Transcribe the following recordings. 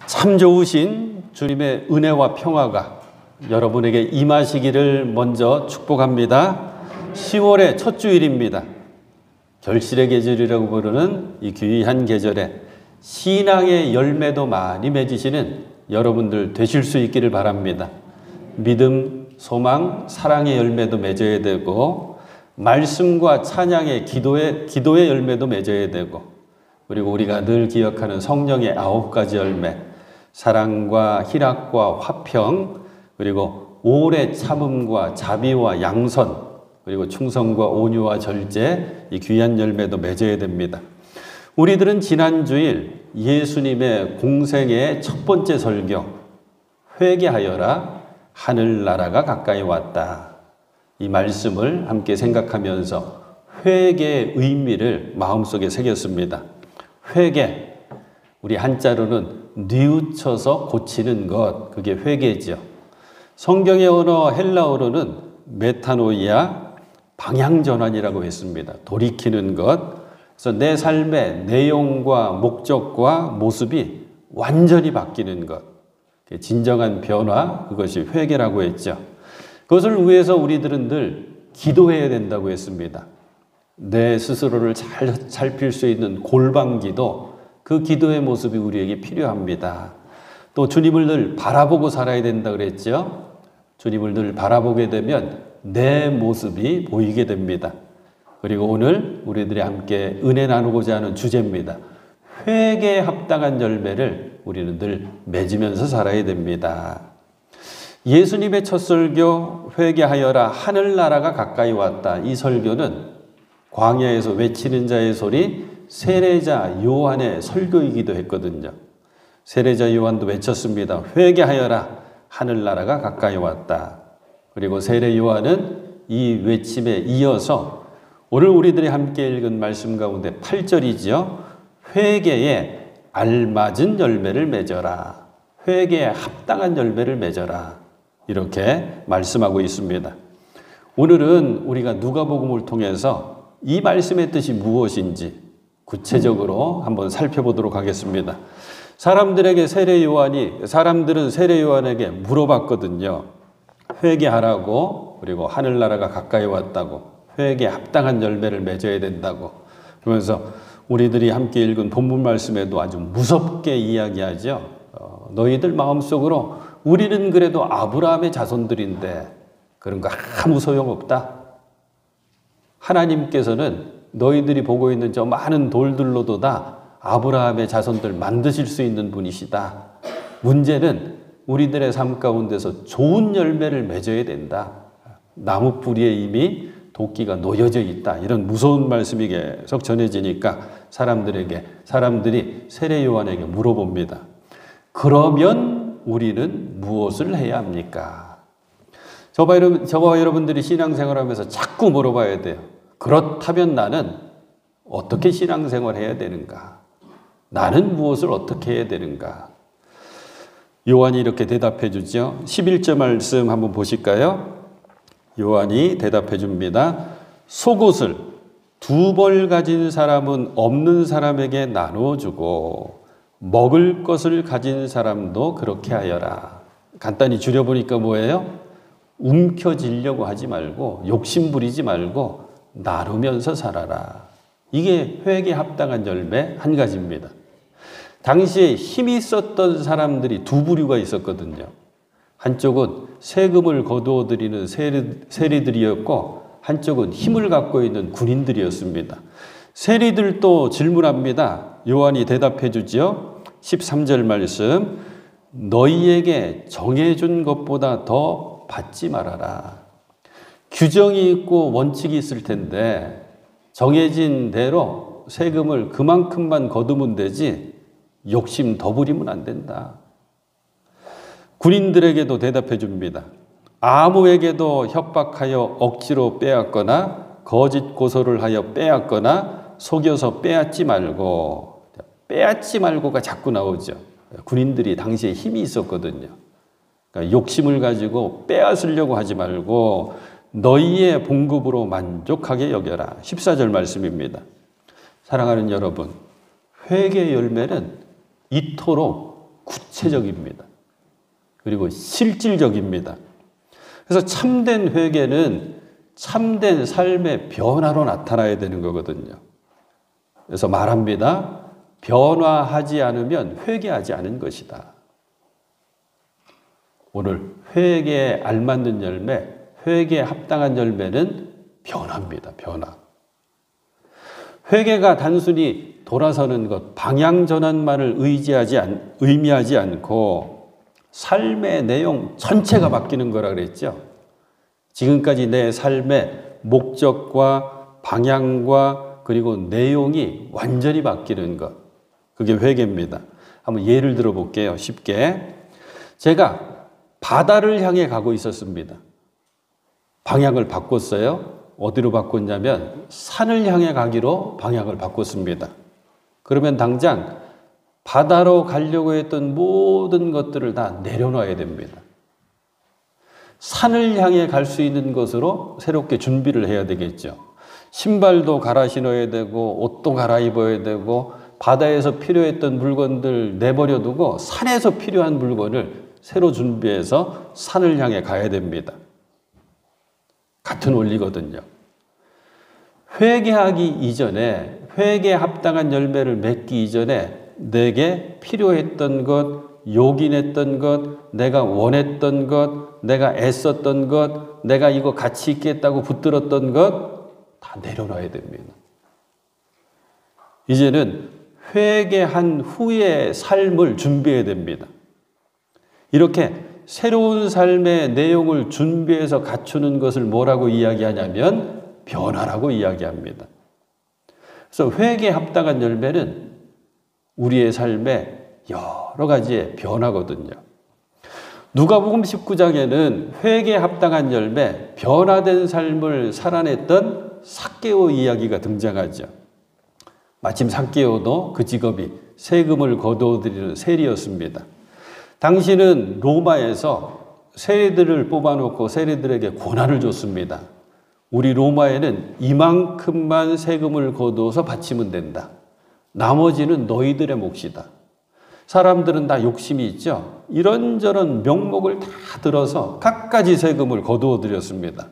참 좋으신 주님의 은혜와 평화가 여러분에게 임하시기를 먼저 축복합니다. 10월의 첫 주일입니다. 결실의 계절이라고 부르는 이 귀한 계절에 신앙의 열매도 많이 맺으시는 여러분들 되실 수 있기를 바랍니다. 믿음, 소망, 사랑의 열매도 맺어야 되고, 말씀과 찬양의 기도의 열매도 맺어야 되고, 그리고 우리가 늘 기억하는 성령의 9가지 열매, 사랑과 희락과 화평, 그리고 오래 참음과 자비와 양선, 그리고 충성과 온유와 절제, 이 귀한 열매도 맺어야 됩니다. 우리들은 지난 주일 예수님의 공생의 첫 번째 설교, 회개하여라 하늘나라가 가까이 왔다, 이 말씀을 함께 생각하면서 회개의 의미를 마음속에 새겼습니다. 회개, 우리 한자로는 뉘우쳐서 고치는 것, 그게 회개죠. 성경의 언어 헬라어로는 메타노이아, 방향전환이라고 했습니다. 돌이키는 것. 그래서 내 삶의 내용과 목적과 모습이 완전히 바뀌는 것, 진정한 변화, 그것이 회개라고 했죠. 그것을 위해서 우리들은 늘 기도해야 된다고 했습니다. 내 스스로를 잘 살필 수 있는 골방기도, 그 기도의 모습이 우리에게 필요합니다. 또 주님을 늘 바라보고 살아야 된다 그랬죠. 주님을 늘 바라보게 되면 내 모습이 보이게 됩니다. 그리고 오늘 우리들이 함께 은혜 나누고자 하는 주제입니다. 회개에 합당한 열매를 우리는 늘 맺으면서 살아야 됩니다. 예수님의 첫 설교, 회개하여라 하늘나라가 가까이 왔다, 이 설교는 광야에서 외치는 자의 소리, 세례자 요한의 설교이기도 했거든요. 세례자 요한도 외쳤습니다. 회개하여라 하늘나라가 가까이 왔다. 그리고 세례 요한은 이 외침에 이어서 오늘 우리들이 함께 읽은 말씀 가운데 8절이죠. 회개에 알맞은 열매를 맺어라. 회개에 합당한 열매를 맺어라. 이렇게 말씀하고 있습니다. 오늘은 우리가 누가복음을 통해서 이 말씀의 뜻이 무엇인지 구체적으로 한번 살펴보도록 하겠습니다. 사람들은 세례 요한에게 물어봤거든요. 회개하라고, 그리고 하늘나라가 가까이 왔다고, 회개에 합당한 열매를 맺어야 된다고. 그러면서 우리들이 함께 읽은 본문 말씀에도 아주 무섭게 이야기하죠. 너희들 마음속으로 우리는 그래도 아브라함의 자손들인데 그런 거 아무 소용없다. 하나님께서는 너희들이 보고 있는 저 많은 돌들로도 다 아브라함의 자손들 만드실 수 있는 분이시다. 문제는 우리들의 삶 가운데서 좋은 열매를 맺어야 된다. 나무 뿌리에 이미 도끼가 놓여져 있다. 이런 무서운 말씀이 계속 전해지니까 사람들이 세례 요한에게 물어봅니다. 그러면 우리는 무엇을 해야 합니까? 저와 여러분들이 신앙생활하면서 자꾸 물어봐야 돼요. 그렇다면 나는 어떻게 신앙생활 해야 되는가? 나는 무엇을 어떻게 해야 되는가? 요한이 이렇게 대답해 주죠. 11절 말씀 한번 보실까요? 요한이 대답해 줍니다. 속옷을 2벌 가진 사람은 없는 사람에게 나누어 주고 먹을 것을 가진 사람도 그렇게 하여라. 간단히 줄여보니까 뭐예요? 움켜쥐려고 하지 말고, 욕심 부리지 말고 나누면서 살아라. 이게 회개에 합당한 열매 한 가지입니다. 당시에 힘이 있었던 사람들이 두 부류가 있었거든요. 한쪽은 세금을 거두어 드리는 세리들이었고, 한쪽은 힘을 갖고 있는 군인들이었습니다. 세리들도 질문합니다. 요한이 대답해 주죠. 13절 말씀, 너희에게 정해준 것보다 더 받지 말아라. 규정이 있고 원칙이 있을 텐데 정해진 대로 세금을 그만큼만 거두면 되지 욕심 더 부리면 안 된다. 군인들에게도 대답해 줍니다. 아무에게도 협박하여 억지로 빼앗거나 거짓 고소를 하여 빼앗거나 속여서 빼앗지 말고가 자꾸 나오죠. 군인들이 당시에 힘이 있었거든요. 그러니까 욕심을 가지고 빼앗으려고 하지 말고 너희의 봉급으로 만족하게 여겨라. 14절 말씀입니다. 사랑하는 여러분, 회개의 열매는 이토록 구체적입니다. 그리고 실질적입니다. 그래서 참된 회개는 참된 삶의 변화로 나타나야 되는 거거든요. 그래서 말합니다. 변화하지 않으면 회개하지 않은 것이다. 오늘 회개에 알맞는 열매, 회개에 합당한 열매는 변화입니다. 변화. 회개가 단순히 돌아서는 것, 방향 전환만을 의미하지 않고 삶의 내용 전체가 바뀌는 거라 그랬죠. 지금까지 내 삶의 목적과 방향과 그리고 내용이 완전히 바뀌는 것. 그게 회개입니다. 한번 예를 들어 볼게요. 쉽게. 제가 바다를 향해 가고 있었습니다. 방향을 바꿨어요. 어디로 바꿨냐면 산을 향해 가기로 방향을 바꿨습니다. 그러면 당장 바다로 가려고 했던 모든 것들을 다 내려놔야 됩니다. 산을 향해 갈 수 있는 것으로 새롭게 준비를 해야 되겠죠. 신발도 갈아 신어야 되고 옷도 갈아입어야 되고 바다에서 필요했던 물건들 내버려 두고 산에서 필요한 물건을 새로 준비해서 산을 향해 가야 됩니다. 같은 원리거든요. 회개하기 이전에, 회개에 합당한 열매를 맺기 이전에 내게 필요했던 것, 요긴했던 것, 내가 원했던 것, 내가 애썼던 것, 내가 이거 가치 있겠다고 붙들었던 것 다 내려놔야 됩니다. 이제는 회개한 후의 삶을 준비해야 됩니다. 이렇게 새로운 삶의 내용을 준비해서 갖추는 것을 뭐라고 이야기하냐면 변화라고 이야기합니다. 그래서 회개에 합당한 열매는 우리의 삶에 여러 가지의 변화거든요. 누가복음 19장에는 회개에 합당한 열매, 변화된 삶을 살아냈던 삭개오 이야기가 등장하죠. 마침 삭개오도 그 직업이 세금을 거두어들이는 세리였습니다. 당시는 로마에서 세리들을 뽑아놓고 세리들에게 권한을 줬습니다. 우리 로마에는 이만큼만 세금을 거두어서 바치면 된다. 나머지는 너희들의 몫이다. 사람들은 다 욕심이 있죠. 이런저런 명목을 다 들어서 갖가지 세금을 거두어 드렸습니다.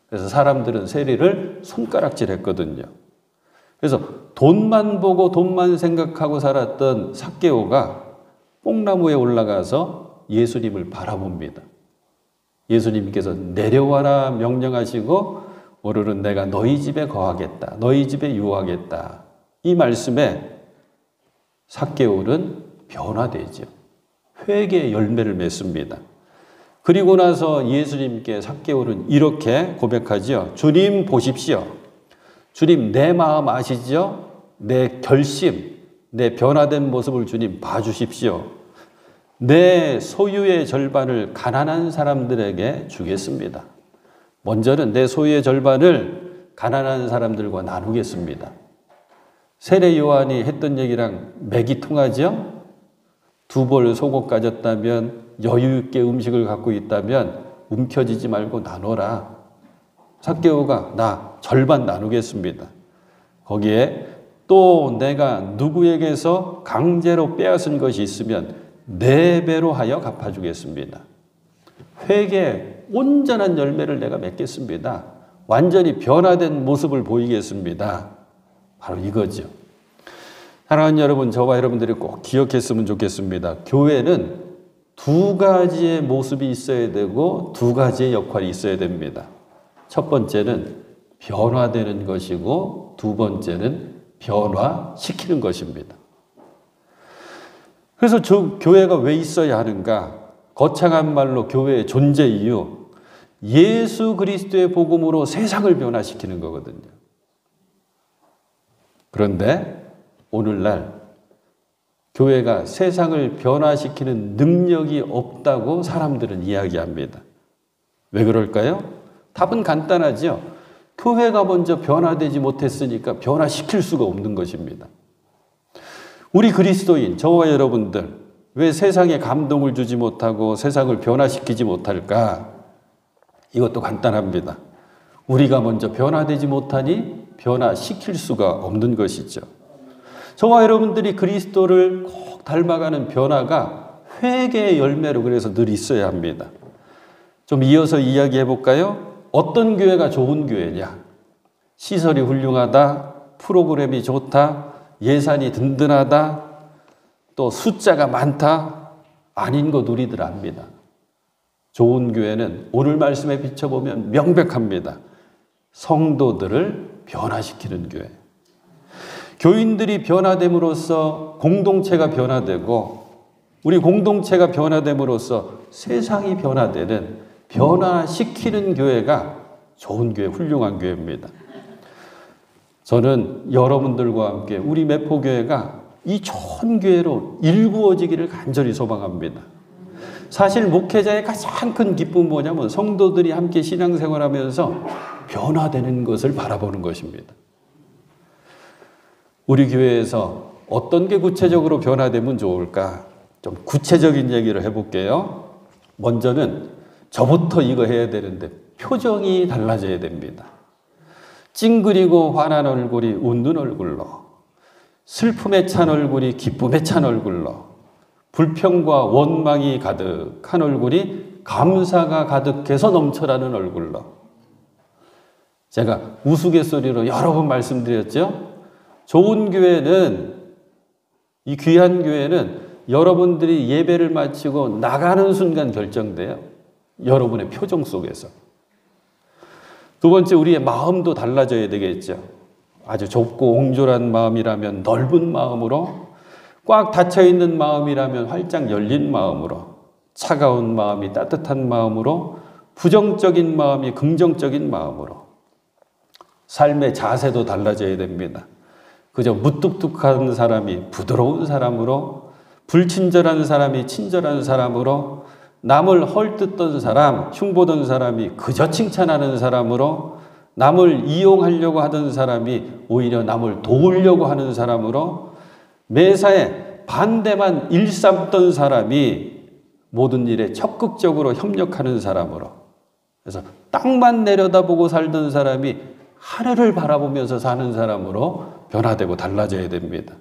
그래서 사람들은 세리를 손가락질했거든요. 그래서 돈만 보고 돈만 생각하고 살았던 삭개오가 뽕나무에 올라가서 예수님을 바라봅니다. 예수님께서 내려와라 명령하시고 오늘은 내가 너희 집에 거하겠다. 너희 집에 유하겠다. 이 말씀에 삭개오는 변화되죠. 회개의 열매를 맺습니다. 그리고 나서 예수님께 삭개오는 이렇게 고백하죠. 주님 보십시오. 주님 내 마음 아시죠? 내 결심, 내 변화된 모습을 주님 봐주십시오. 내 소유의 절반을 가난한 사람들에게 주겠습니다. 먼저는 내 소유의 절반을 가난한 사람들과 나누겠습니다. 세례 요한이 했던 얘기랑 맥이 통하죠? 2벌 속옷 가졌다면 여유 있게 음식을 갖고 있다면 움켜쥐지 말고 나눠라. 삭개오가 나 절반 나누겠습니다. 거기에 또 내가 누구에게서 강제로 빼앗은 것이 있으면 4배로 하여 갚아주겠습니다. 회개의 온전한 열매를 내가 맺겠습니다. 완전히 변화된 모습을 보이겠습니다. 바로 이거죠. 사랑하는 여러분, 저와 여러분들이 꼭 기억했으면 좋겠습니다. 교회는 2가지의 모습이 있어야 되고 2가지의 역할이 있어야 됩니다. 첫 번째는 변화되는 것이고 2번째는 변화시키는 것입니다. 그래서 교회가 왜 있어야 하는가? 거창한 말로 교회의 존재 이유, 예수 그리스도의 복음으로 세상을 변화시키는 거거든요. 그런데 오늘날 교회가 세상을 변화시키는 능력이 없다고 사람들은 이야기합니다. 왜 그럴까요? 답은 간단하죠. 교회가 먼저 변화되지 못했으니까 변화시킬 수가 없는 것입니다. 우리 그리스도인, 저와 여러분들, 왜 세상에 감동을 주지 못하고 세상을 변화시키지 못할까? 이것도 간단합니다. 우리가 먼저 변화되지 못하니 변화시킬 수가 없는 것이죠. 저와 여러분들이 그리스도를 꼭 닮아가는 변화가 회개의 열매로 그래서 늘 있어야 합니다. 좀 이어서 이야기해 볼까요? 어떤 교회가 좋은 교회냐? 시설이 훌륭하다, 프로그램이 좋다, 예산이 든든하다, 또 숫자가 많다, 아닌 것 우리들 압니다. 좋은 교회는 오늘 말씀에 비춰보면 명백합니다. 성도들을 변화시키는 교회. 교인들이 변화됨으로써 공동체가 변화되고 우리 공동체가 변화됨으로써 세상이 변화되는 변화시키는 교회가 좋은 교회, 훌륭한 교회입니다. 저는 여러분들과 함께 우리 매포교회가 이 좋은 교회로 일구어지기를 간절히 소망합니다. 사실 목회자의 가장 큰 기쁨은 뭐냐면 성도들이 함께 신앙생활하면서 변화되는 것을 바라보는 것입니다. 우리 교회에서 어떤 게 구체적으로 변화되면 좋을까? 좀 구체적인 얘기를 해볼게요. 먼저는 저부터 이거 해야 되는데 표정이 달라져야 됩니다. 찡그리고 화난 얼굴이 웃는 얼굴로, 슬픔에 찬 얼굴이 기쁨에 찬 얼굴로, 불평과 원망이 가득한 얼굴이 감사가 가득해서 넘쳐나는 얼굴로. 제가 우스갯소리로 여러 번 말씀드렸죠. 좋은 교회는, 이 귀한 교회는 여러분들이 예배를 마치고 나가는 순간 결정돼요. 여러분의 표정 속에서. 두 번째, 우리의 마음도 달라져야 되겠죠. 아주 좁고 옹졸한 마음이라면 넓은 마음으로, 꽉 닫혀있는 마음이라면 활짝 열린 마음으로, 차가운 마음이 따뜻한 마음으로, 부정적인 마음이 긍정적인 마음으로. 삶의 자세도 달라져야 됩니다. 그저 무뚝뚝한 사람이 부드러운 사람으로, 불친절한 사람이 친절한 사람으로, 남을 헐뜯던 사람, 흉보던 사람이 그저 칭찬하는 사람으로, 남을 이용하려고 하던 사람이 오히려 남을 도우려고 하는 사람으로, 매사에 반대만 일삼던 사람이 모든 일에 적극적으로 협력하는 사람으로. 그래서 땅만 내려다보고 살던 사람이 하늘을 바라보면서 사는 사람으로 변화되고 달라져야 됩니다.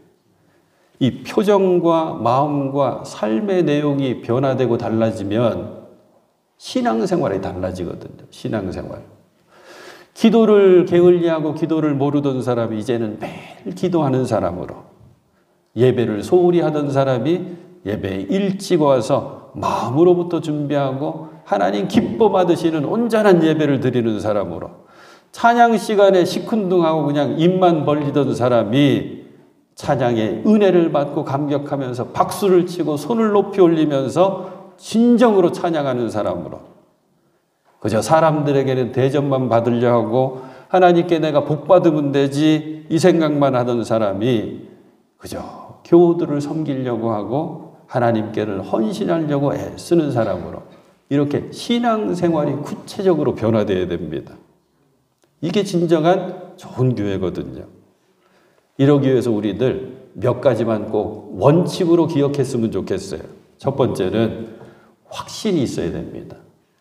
이 표정과 마음과 삶의 내용이 변화되고 달라지면 신앙생활이 달라지거든요. 신앙생활. 기도를 게을리하고 기도를 모르던 사람이 이제는 매일 기도하는 사람으로, 예배를 소홀히 하던 사람이 예배에 일찍 와서 마음으로부터 준비하고 하나님 기뻐 받으시는 온전한 예배를 드리는 사람으로, 찬양 시간에 시큰둥하고 그냥 입만 벌리던 사람이 찬양의 은혜를 받고 감격하면서 박수를 치고 손을 높이 올리면서 진정으로 찬양하는 사람으로, 그저 사람들에게는 대접만 받으려 하고 하나님께 내가 복 받으면 되지 이 생각만 하던 사람이 그저 교우들을 섬기려고 하고 하나님께를 헌신하려고 애쓰는 사람으로, 이렇게 신앙생활이 구체적으로 변화되어야 됩니다. 이게 진정한 좋은 교회거든요. 이러기 위해서 우리들 몇 가지만 꼭 원칙으로 기억했으면 좋겠어요. 첫 번째는 확신이 있어야 됩니다.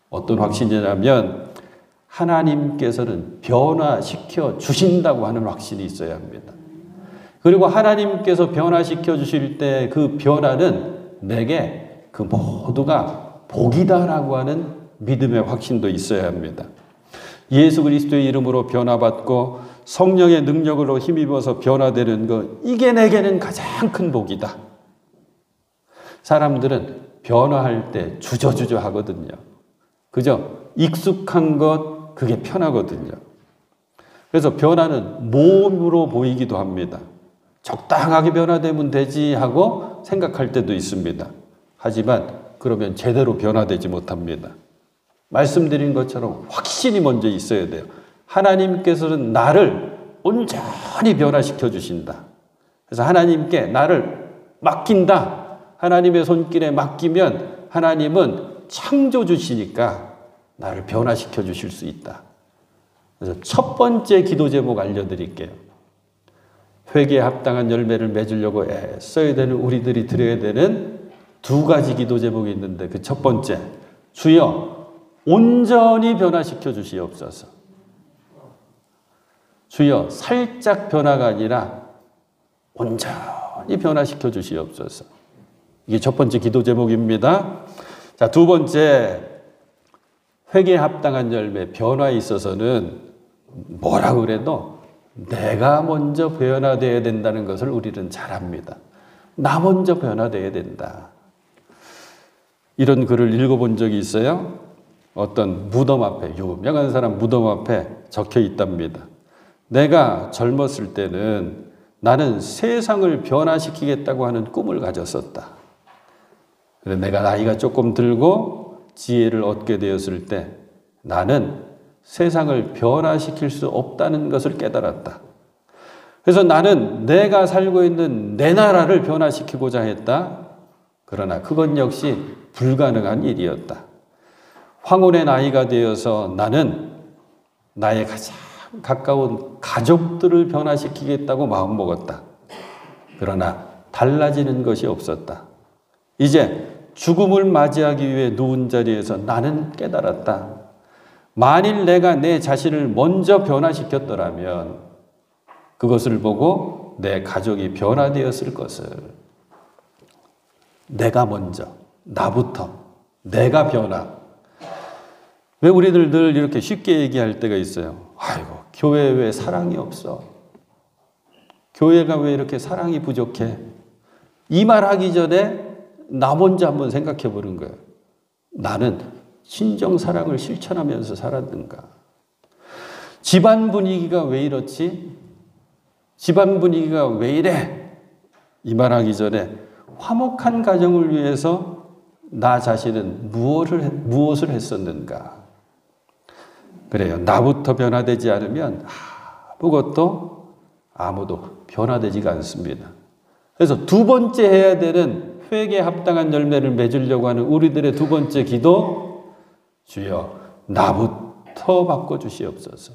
어떤 확신이냐면 하나님께서는 변화시켜 주신다고 하는 확신이 있어야 합니다. 그리고 하나님께서 변화시켜 주실 때 그 변화는 내게 그 모두가 복이다라고 하는 믿음의 확신도 있어야 합니다. 예수 그리스도의 이름으로 변화받고 성령의 능력으로 힘입어서 변화되는 것, 이게 내게는 가장 큰 복이다. 사람들은 변화할 때 주저주저 하거든요. 그죠? 익숙한 것, 그게 편하거든요. 그래서 변화는 모험으로 보이기도 합니다. 적당하게 변화되면 되지 하고 생각할 때도 있습니다. 하지만 그러면 제대로 변화되지 못합니다. 말씀드린 것처럼 확신이 먼저 있어야 돼요. 하나님께서는 나를 온전히 변화시켜 주신다. 그래서 하나님께 나를 맡긴다. 하나님의 손길에 맡기면 하나님은 창조주시니까 나를 변화시켜 주실 수 있다. 그래서 첫 번째 기도 제목 알려드릴게요. 회개에 합당한 열매를 맺으려고 애써야 되는 우리들이 드려야 되는 두 가지 기도 제목이 있는데, 그 첫 번째, 주여 온전히 변화시켜 주시옵소서. 주여 살짝 변화가 아니라 온전히 변화시켜 주시옵소서. 이게 첫 번째 기도 제목입니다. 자, 두 번째, 회개에 합당한 열매, 변화에 있어서는 뭐라 그래도 내가 먼저 변화되어야 된다는 것을 우리는 잘 압니다. 나 먼저 변화되어야 된다. 이런 글을 읽어본 적이 있어요. 어떤 무덤 앞에, 유명한 사람 무덤 앞에 적혀 있답니다. 내가 젊었을 때는 나는 세상을 변화시키겠다고 하는 꿈을 가졌었다. 그런데 내가 나이가 조금 들고 지혜를 얻게 되었을 때 나는 세상을 변화시킬 수 없다는 것을 깨달았다. 그래서 나는 내가 살고 있는 내 나라를 변화시키고자 했다. 그러나 그건 역시 불가능한 일이었다. 황혼의 나이가 되어서 나는 나의 가장 가까운 가족들을 변화시키겠다고 마음먹었다. 그러나 달라지는 것이 없었다. 이제 죽음을 맞이하기 위해 누운 자리에서 나는 깨달았다. 만일 내가 내 자신을 먼저 변화시켰더라면 그것을 보고 내 가족이 변화되었을 것을. 내가 먼저, 나부터, 내가 변화. 왜 우리들 늘 이렇게 쉽게 얘기할 때가 있어요. 아이고, 교회에 왜 사랑이 없어? 교회가 왜 이렇게 사랑이 부족해? 이 말 하기 전에 나 먼저 한번 생각해 보는 거예요. 나는 신정 사랑을 실천하면서 살았는가? 집안 분위기가 왜 이렇지? 집안 분위기가 왜 이래? 이 말 하기 전에 화목한 가정을 위해서 나 자신은 무엇을 했었는가? 그래요. 나부터 변화되지 않으면 아무도 변화되지가 않습니다. 그래서 두 번째 해야 되는 회개에 합당한 열매를 맺으려고 하는 우리들의 두 번째 기도, 주여 나부터 바꿔주시옵소서.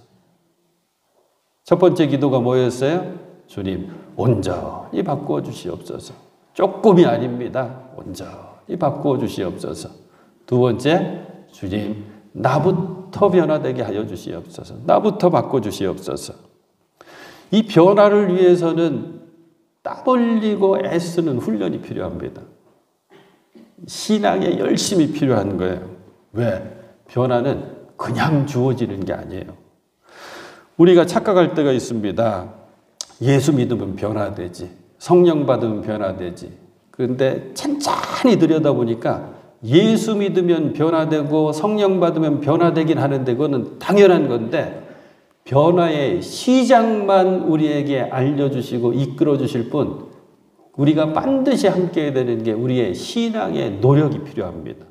첫 번째 기도가 뭐였어요? 주님 온전히 바꾸어 주시옵소서. 조금이 아닙니다. 온전히 바꾸어 주시옵소서. 두 번째, 주님 나부터 변화되게 하여 주시옵소서. 나부터 바꿔 주시옵소서. 이 변화를 위해서는 땀 흘리고 애쓰는 훈련이 필요합니다. 신앙에 열심히 필요한 거예요. 왜? 변화는 그냥 주어지는 게 아니에요. 우리가 착각할 때가 있습니다. 예수 믿으면 변화되지. 성령 받으면 변화되지. 그런데 찬찬히 들여다보니까 예수 믿으면 변화되고 성령 받으면 변화되긴 하는데 그거는 당연한 건데 변화의 시작만 우리에게 알려주시고 이끌어주실 뿐 우리가 반드시 함께 해야 되는 게 우리의 신앙의 노력이 필요합니다.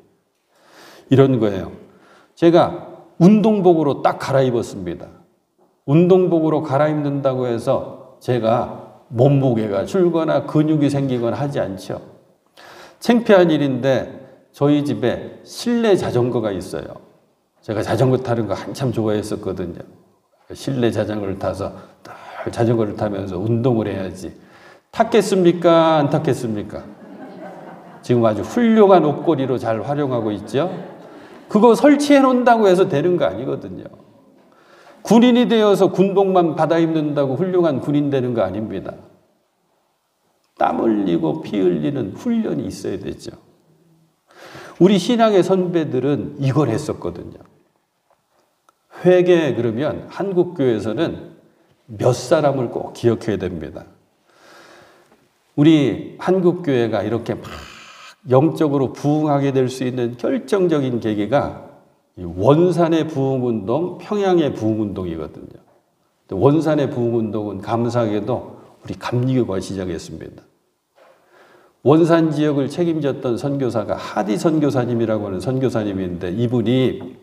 이런 거예요. 제가 운동복으로 딱 갈아입었습니다. 운동복으로 갈아입는다고 해서 제가 몸무게가 줄거나 근육이 생기거나 하지 않죠. 창피한 일인데 저희 집에 실내 자전거가 있어요. 제가 자전거 타는 거 한참 좋아했었거든요. 실내 자전거를 타서 자전거를 타면서 운동을 해야지. 탔겠습니까? 안 탔겠습니까? 지금 아주 훌륭한 옷걸이로 잘 활용하고 있죠. 그거 설치해 놓는다고 해서 되는 거 아니거든요. 군인이 되어서 군복만 받아 입는다고 훌륭한 군인 되는 거 아닙니다. 땀 흘리고 피 흘리는 훈련이 있어야 되죠. 우리 신앙의 선배들은 이걸 했었거든요. 회개 그러면 한국교회에서는 몇 사람을 꼭 기억해야 됩니다. 우리 한국교회가 이렇게 막 영적으로 부흥하게 될 수 있는 결정적인 계기가 원산의 부흥운동, 평양의 부흥운동이거든요. 원산의 부흥운동은 감사하게도 우리 감리교가 시작했습니다. 원산 지역을 책임졌던 선교사가 하디 선교사님이라고 하는 선교사님인데 이분이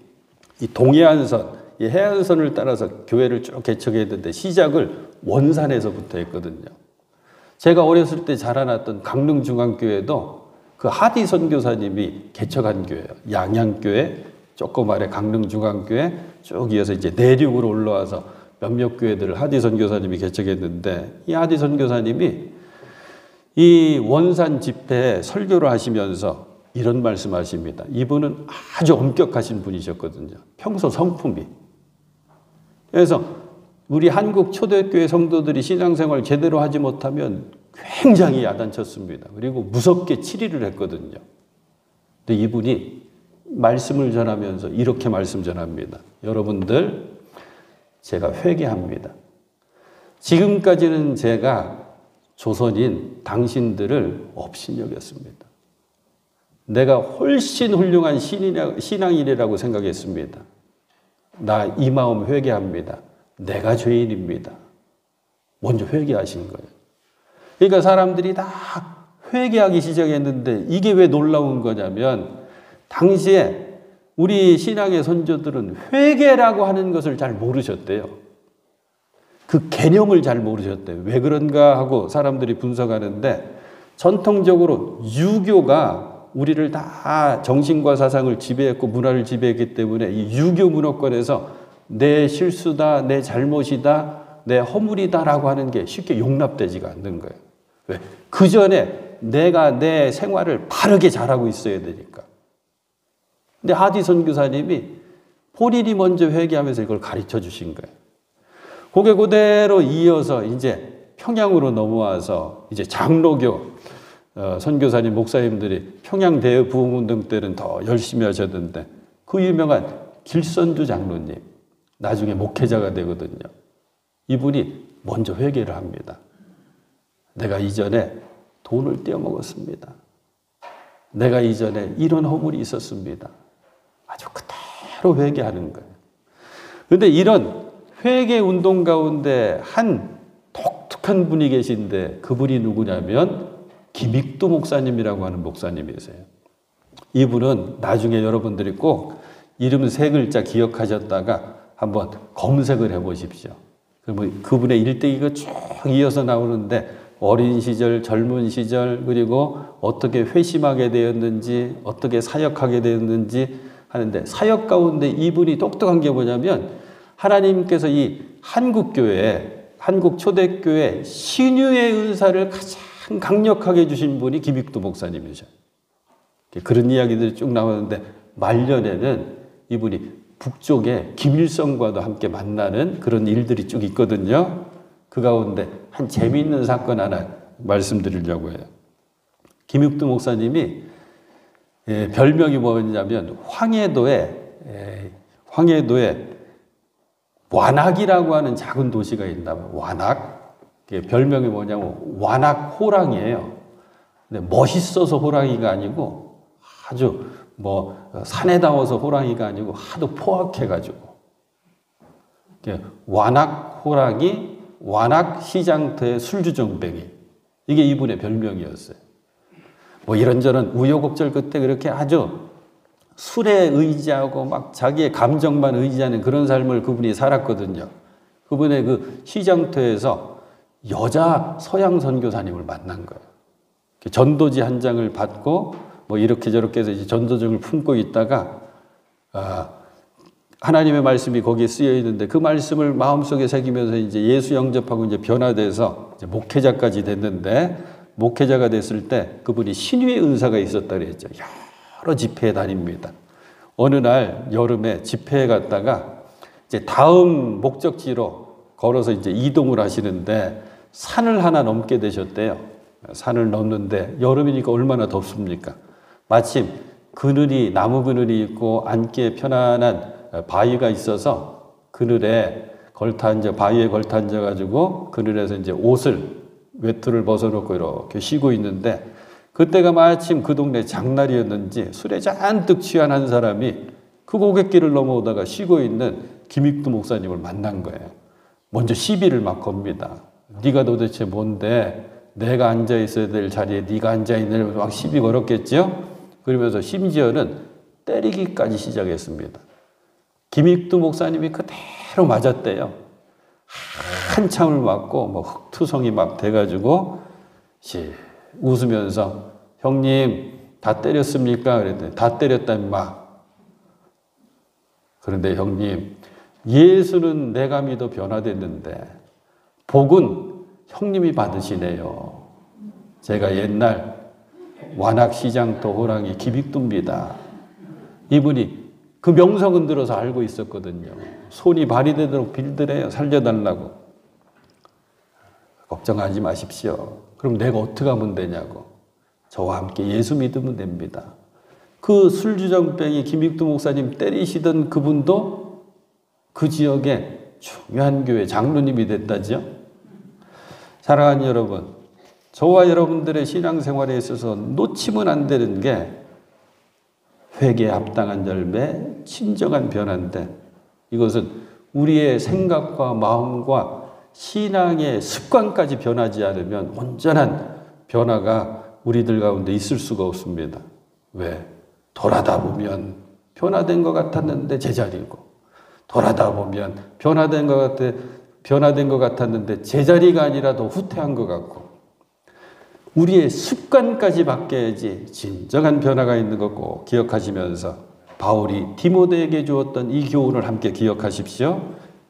이 동해안선, 이 해안선을 따라서 교회를 쭉 개척했는데 시작을 원산에서부터 했거든요. 제가 어렸을 때 자라났던 강릉중앙교회도 그 하디 선교사님이 개척한 교회예요. 양양교회, 조금 아래 강릉중앙교회 쭉 이어서 이제 내륙으로 올라와서 몇몇 교회들을 하디 선교사님이 개척했는데 이 하디 선교사님이 이 원산 집회에 설교를 하시면서 이런 말씀하십니다. 이분은 아주 엄격하신 분이셨거든요. 평소 성품이. 그래서 우리 한국 초대교회 성도들이 신앙생활 제대로 하지 못하면 굉장히 야단쳤습니다. 그리고 무섭게 치리를 했거든요. 근데 이분이 말씀을 전하면서 이렇게 말씀 전합니다. 여러분들, 제가 회개합니다. 지금까지는 제가 조선인 당신들을 업신여겼습니다. 내가 훨씬 훌륭한 신앙인이라고 생각했습니다. 나 이 마음 회개합니다. 내가 죄인입니다. 먼저 회개하신 거예요. 그러니까 사람들이 다 회개하기 시작했는데 이게 왜 놀라운 거냐면 당시에 우리 신앙의 선조들은 회개라고 하는 것을 잘 모르셨대요. 그 개념을 잘 모르셨대요. 왜 그런가 하고 사람들이 분석하는데 전통적으로 유교가 우리를 다 정신과 사상을 지배했고 문화를 지배했기 때문에 이 유교 문화권에서 내 실수다, 내 잘못이다, 내 허물이다라고 하는 게 쉽게 용납되지가 않는 거예요. 왜? 그 전에 내가 내 생활을 바르게 잘하고 있어야 되니까. 근데 하디 선교사님이 본인이 먼저 회개하면서 이걸 가르쳐 주신 거예요. 그게 그대로 이어서 이제 평양으로 넘어와서 이제 장로교 선교사님, 목사님들이 평양 대부흥운동 때는 더 열심히 하셨는데 그 유명한 길선주 장로님 나중에 목회자가 되거든요. 이분이 먼저 회개를 합니다. 내가 이전에 돈을 떼어먹었습니다. 내가 이전에 이런 허물이 있었습니다. 아주 그대로 회개하는 거예요. 그런데 이런 회개 운동 가운데 한 독특한 분이 계신데 그분이 누구냐면 김익두 목사님이라고 하는 목사님이세요. 이분은 나중에 여러분들이 꼭 이름 세 글자 기억하셨다가 한번 검색을 해보십시오. 그러면 그분의 일대기가 쭉 이어서 나오는데 어린 시절, 젊은 시절, 그리고 어떻게 회심하게 되었는지, 어떻게 사역하게 되었는지 하는데 사역 가운데 이분이 똑똑한 게 뭐냐면 하나님께서 이 한국교회, 한국초대교회 신유의 은사를 가장 강력하게 주신 분이 김익두 목사님이셔요. 그런 이야기들이 쭉 나오는데 말년에는 이분이 북쪽에 김일성과도 함께 만나는 그런 일들이 쭉 있거든요. 그 가운데 한 재미있는 사건 하나 말씀드리려고 해요. 김익두 목사님이 별명이 뭐냐면 황해도에 완악이라고 하는 작은 도시가 있나 봐요. 완악. 별명이 뭐냐면 완악 호랑이에요. 근데 멋있어서 호랑이가 아니고 아주 산에다워서 호랑이가 아니고 하도 포악해가지고 완악 호랑이, 완악 시장터의 술주정뱅이. 이게 이분의 별명이었어요. 이런저런 우여곡절 끝에 그렇게 아주 술에 의지하고 막 자기의 감정만 의지하는 그런 삶을 그분이 살았거든요. 그분의 그 시장터에서 여자 서양 선교사님을 만난 거예요. 전도지 한 장을 받고 이렇게 저렇게 해서 이제 전도증을 품고 있다가 하나님의 말씀이 거기에 쓰여 있는데 그 말씀을 마음속에 새기면서 이제 예수 영접하고 이제 변화돼서 이제 목회자까지 됐는데 목회자가 됐을 때 그분이 신유의 은사가 있었다 그랬죠. 여러 집회에 다닙니다. 어느 날 여름에 집회에 갔다가 이제 다음 목적지로 걸어서 이제 이동을 하시는데 산을 하나 넘게 되셨대요. 산을 넘는데 여름이니까 얼마나 덥습니까? 마침 그늘이 나무 그늘이 있고 앉기에 편안한 바위가 있어서 그늘에 바위에 걸터 앉아가지고 그늘에서 이제 외투를 벗어놓고 이렇게 쉬고 있는데 그때가 마침 그 동네 장날이었는지 술에 잔뜩 취한 한 사람이 그 고갯길을 넘어오다가 쉬고 있는 김익두 목사님을 만난 거예요. 먼저 시비를 막 겁니다. 네가 도대체 뭔데 내가 앉아있어야 될 자리에 네가 앉아있느냐고 막 시비 걸었겠죠? 그러면서 심지어는 때리기까지 시작했습니다. 김익두 목사님이 그대로 맞았대요. 한참을 맞고 흑투성이 막 돼가지고 웃으면서 형님 다 때렸습니까? 그랬더니 다 때렸다 임마. 그런데 형님 예수는 내가 믿어 변화됐는데 복은 형님이 받으시네요. 제가 옛날 완악시장터 호랑이 김익두입니다. 이분이 그 명성은 들어서 알고 있었거든요. 손이 발이 되도록 빌드래요. 살려달라고. 걱정하지 마십시오. 그럼 내가 어떻게 하면 되냐고. 저와 함께 예수 믿으면 됩니다. 그 술주정뱅이 김익두 목사님 때리시던 그분도 그 지역에 중요한 교회 장로님이 됐다죠. 사랑하는 여러분, 저와 여러분들의 신앙생활에 있어서 놓치면 안 되는 게 회개에 합당한 열매, 진정한 변화인데, 이것은 우리의 생각과 마음과 신앙의 습관까지 변하지 않으면 온전한 변화가 우리들 가운데 있을 수가 없습니다. 왜? 돌아다 보면 변화된 것 같았는데 제자리고, 돌아다 보면 변화된 것 같았는데 제자리가 아니라 더 후퇴한 것 같고, 우리의 습관까지 바뀌어야지 진정한 변화가 있는 거 꼭 기억하시면서 바울이 디모데에게 주었던 이 교훈을 함께 기억하십시오.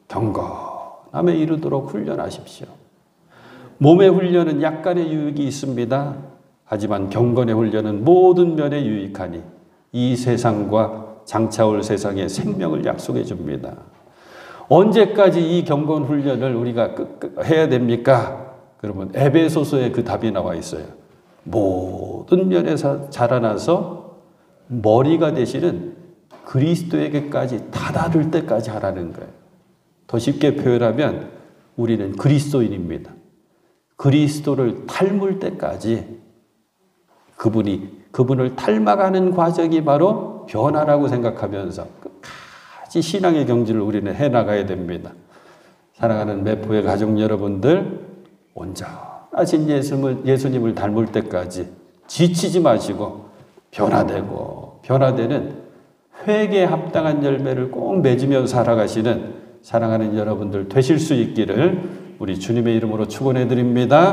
경건함에 이르도록 훈련하십시오. 몸의 훈련은 약간의 유익이 있습니다. 하지만 경건의 훈련은 모든 면에 유익하니 이 세상과 장차올 세상에 생명을 약속해 줍니다. 언제까지 이 경건 훈련을 우리가 해야 됩니까? 그러면 에베소서에 그 답이 나와 있어요. 모든 면에서 자라나서 머리가 되시는 그리스도에게까지 다다를 때까지 하라는 거예요. 더 쉽게 표현하면 우리는 그리스도인입니다. 그리스도를 닮을 때까지 그분을 닮아가는 과정이 바로 변화라고 생각하면서 끝까지 신앙의 경지를 우리는 해나가야 됩니다. 사랑하는 매포의 가족 여러분들, 온전하신 예수님을 닮을 때까지 지치지 마시고 변화되는 회개에 합당한 열매를 꼭 맺으며 살아가시는 사랑하는 여러분들 되실 수 있기를 우리 주님의 이름으로 축원해 드립니다.